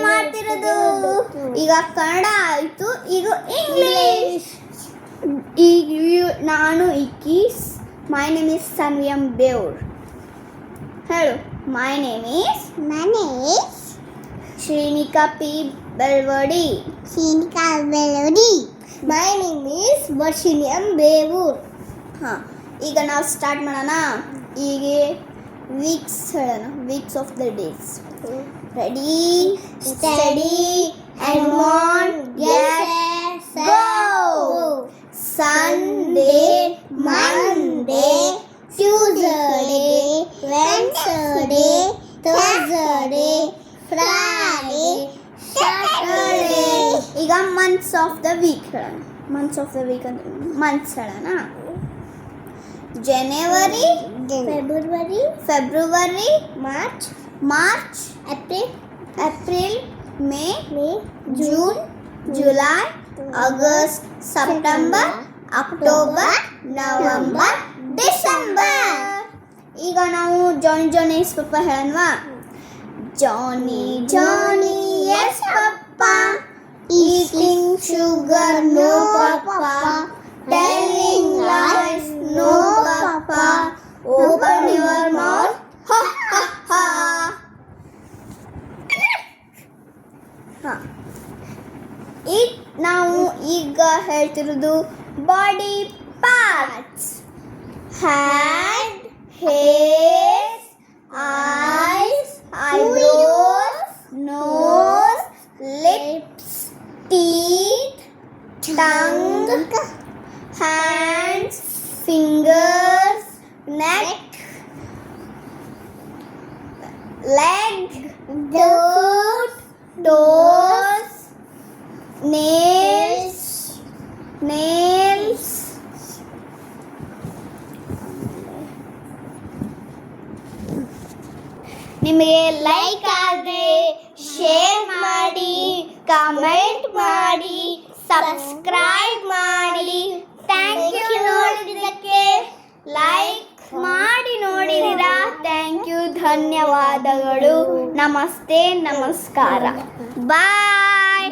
ಮಾಡ್ತಿರೋದು. ಈಗ ಕನ್ನಡ ಆಯಿತು, ಈಗ ಇಂಗ್ಲಿಷ್. ಈಗ ನಾನು ಇಕ್ಕೀಸ್. ಮೈ ನೇಮ್ ಇಸ್ ಸನ್ವಿಯಂ ಬೇವ್ರ್. ಹೇಳು. My name is Shrinika P Belvadi. My name is Varshiniyam Bevur. ಹಾಂ, ಈಗ ನಾವು ಸ್ಟಾರ್ಟ್ ಮಾಡೋಣ. ಈಗ ವೀಕ್ಸ್ ಹೇಳೋಣ. Weeks of the days. Ready, steady and on, get go. Sunday, Monday, Tuesday, Wednesday, Thursday, Friday, Saturday. ಈಗ ಮಂತ್ಸ್ ಆಫ್ ದ ವೀಕ್ ಹೇಳೋಣ. Months of the week ಅಂದ್ರೆ months ಹೇಳೋಣ. January, February, March, April, May, June, July, August, September, October, November, December. ಈಗ ನಾವು Johnny papa ಹೇಳೋಣವಾ? Johnny yes papa, eating sugar no papa, telling lies no papa, open your mouth ha ha ha. ನಾವು ಈಗ ಹೇಳ್ತಿರೋದು body parts. Hand, hairs, eyes, eyebrows, nose, lips, teeth, tongue, hands, fingers, neck, leg, foot, toes, nails. ನಿಮಗೆ like ಆದರೆ share ಮಾಡಿ, comment ಮಾಡಿ, subscribe ಮಾಡಿ. Thank you ನೋಡಿದ್ದಕ್ಕೆ. Like ಮಾಡಿ ನೋಡಿದ್ದೀರಾ, ಥ್ಯಾಂಕ್ ಯು, ಧನ್ಯವಾದಗಳು. ನಮಸ್ತೆ, ನಮಸ್ಕಾರ, ಬಾಯ್.